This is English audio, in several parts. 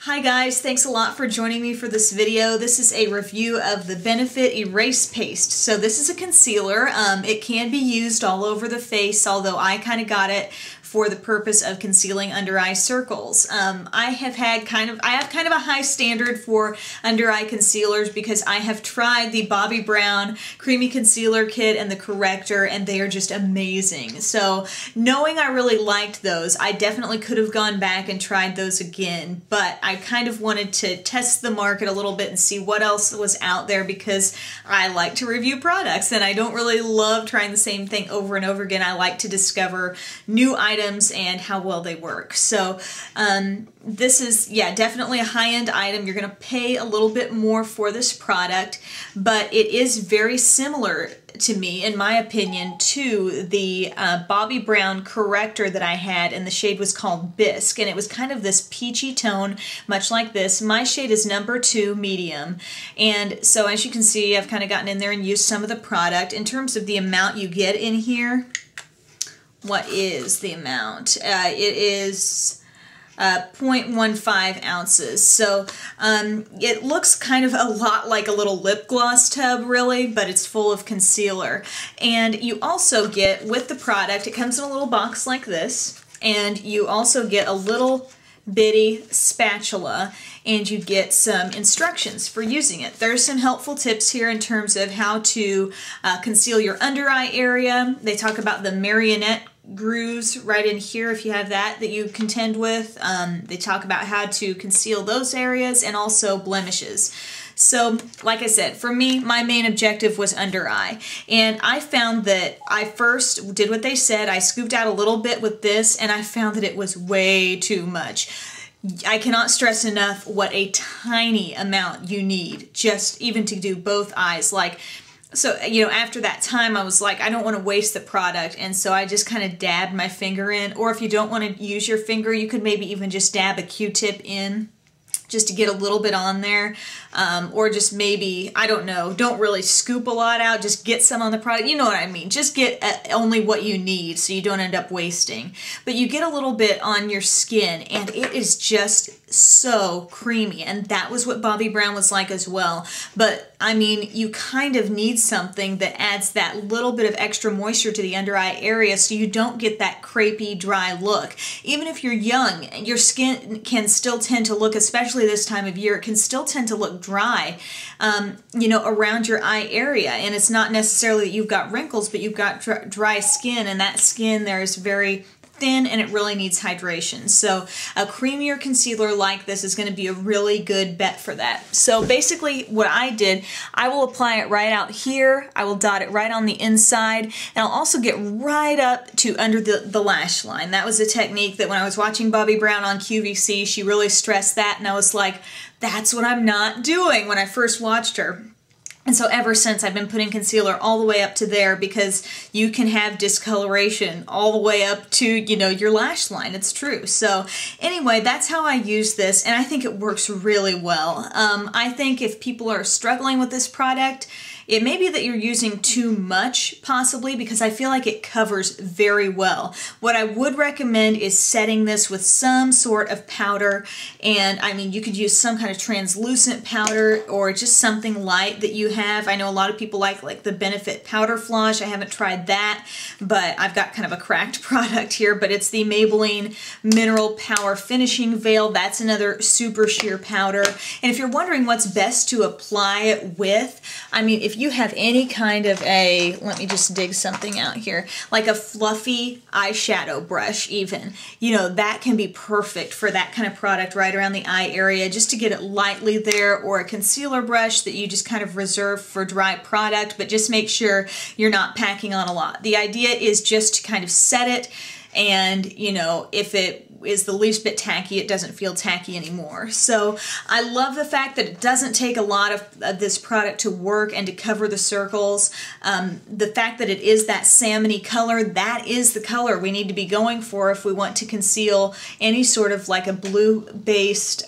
Hi guys, thanks a lot for joining me for this video. This is a review of the Benefit Erase Paste. So this is a concealer. It can be used all over the face, although I kind of got it for the purpose of concealing under eye circles. I have kind of a high standard for under eye concealers because I have tried the Bobbi Brown Creamy Concealer Kit and the Corrector, and they are just amazing. So knowing I really liked those, I definitely could have gone back and tried those again, but I kind of wanted to test the market a little bit and see what else was out there because I like to review products and I don't really love trying the same thing over and over again. I like to discover new items and how well they work. So this is, yeah, definitely a high-end item. You're going to pay a little bit more for this product, but it is very similar to me, in my opinion, to the Bobbi Brown Corrector that I had, and the shade was called Bisque, and it was kind of this peachy tone, much like this. My shade is number 2, medium, and so as you can see, I've kind of gotten in there and used some of the product. In terms of the amount you get in here, what is the amount? It is 0.15 ounces. So it looks kind of a lot like a little lip gloss tub, really, but it's full of concealer. And you also get, with the product, it comes in a little box like this, and you also get a little bitty spatula, and you get some instructions for using it. There's some helpful tips here in terms of how to conceal your under eye area. They talk about the marionette grooves right in here if you have that you contend with. They talk about how to conceal those areas and also blemishes. So, like I said, for me, my main objective was under eye. And I found that I first did what they said. I scooped out a little bit with this, and I found that it was way too much. I cannot stress enough what a tiny amount you need, just even to do both eyes. So, you know, after that time, I was like, I don't want to waste the product, and so I just kind of dabbed my finger in. Or if you don't want to use your finger, you could maybe even just dab a Q-tip in, just to get a little bit on there, or just maybe, I don't know, don't really scoop a lot out, just get some on the product, you know what I mean, just get only what you need so you don't end up wasting. But you get a little bit on your skin, and it is just so creamy, and that was what Bobbi Brown was like as well. But I mean, you kind of need something that adds that little bit of extra moisture to the under eye area so you don't get that crepey, dry look. Even if you're young, your skin can still tend to look, especially this time of year, it can still tend to look dry, you know, around your eye area. And it's not necessarily that you've got wrinkles, but you've got dry skin, and that skin there is very thin and it really needs hydration. So a creamier concealer like this is going to be a really good bet for that. So basically what I did, I will apply it right out here, I will dot it right on the inside, and I'll also get right up to under the lash line. That was a technique that when I was watching Bobbi Brown on QVC, she really stressed that, and I was like, that's what I'm not doing when I first watched her. And so ever since, I've been putting concealer all the way up to there because you can have discoloration all the way up to, you know, your lash line. It's true. So anyway, that's how I use this, and I think it works really well. I think if people are struggling with this product, it may be that you're using too much, possibly, because I feel like it covers very well. What I would recommend is setting this with some sort of powder, and I mean, you could use some kind of translucent powder or just something light that you have. I know a lot of people like the Benefit Powder Flush. I haven't tried that, but I've got kind of a cracked product here, but it's the Maybelline Mineral Power Finishing Veil. That's another super sheer powder. And if you're wondering what's best to apply it with, I mean, if you have any kind of a, let me just dig something out here, like a fluffy eyeshadow brush even, you know, that can be perfect for that kind of product right around the eye area, just to get it lightly there, or a concealer brush that you just kind of reserve for dry product, but just make sure you're not packing on a lot. The idea is just to kind of set it, and, you know, if it is the least bit tacky, it doesn't feel tacky anymore. So I love the fact that it doesn't take a lot of this product to work and to cover the circles. The fact that it is that salmony color, that is the color we need to be going for if we want to conceal any sort of like a blue-based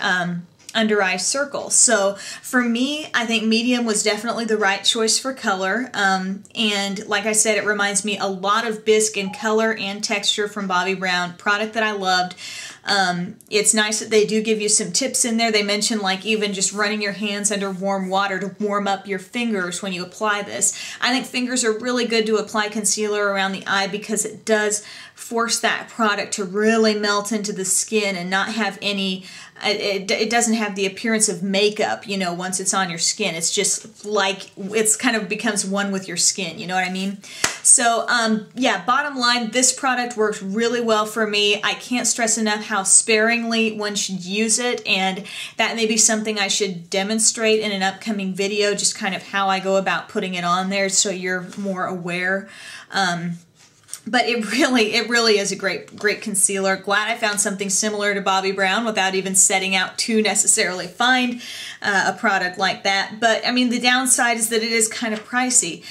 under eye circle. So for me, I think medium was definitely the right choice for color. And like I said, it reminds me a lot of Bisque in color and texture from Bobbi Brown, product that I loved. It's nice that they do give you some tips in there. They mention like even just running your hands under warm water to warm up your fingers when you apply this. I think fingers are really good to apply concealer around the eye because it does force that product to really melt into the skin and not have any, it doesn't have the appearance of makeup, you know, once it's on your skin. It's just like, it's kind of becomes one with your skin, you know what I mean? So, yeah, bottom line, this product works really well for me. I can't stress enough how sparingly one should use it, and that may be something I should demonstrate in an upcoming video, just kind of how I go about putting it on there so you're more aware. But it really is a great concealer. Glad I found something similar to Bobbi Brown without even setting out to necessarily find a product like that. But I mean, the downside is that it is kind of pricey.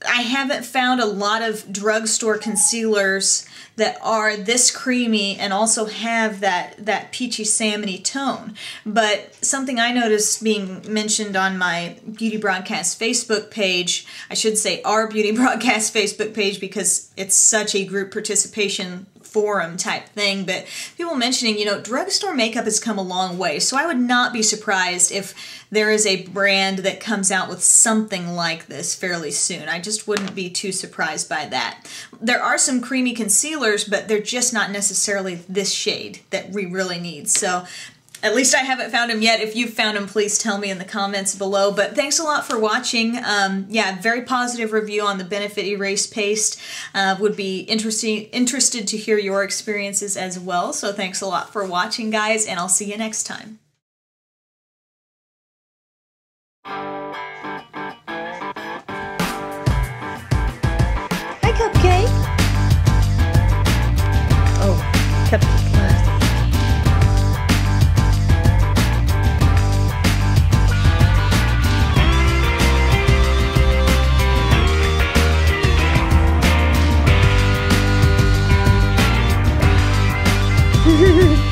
I haven't found a lot of drugstore concealers that are this creamy and also have that peachy salmony tone. But something I noticed being mentioned on my Beauty Broadcast Facebook page, I should say our Beauty Broadcast Facebook page because it's such a group participation forum type thing, but people mentioning, you know, drugstore makeup has come a long way, so I would not be surprised if there is a brand that comes out with something like this fairly soon. I just wouldn't be too surprised by that. There are some creamy concealers, but they're just not necessarily this shade that we really need. So at least I haven't found them yet. If you've found them, please tell me in the comments below. But thanks a lot for watching. Yeah, very positive review on the Benefit Erase Paste. Would be interested to hear your experiences as well. So thanks a lot for watching, guys, and I'll see you next time. Hi, Cupcake. Oh, Cupcake. Hehehe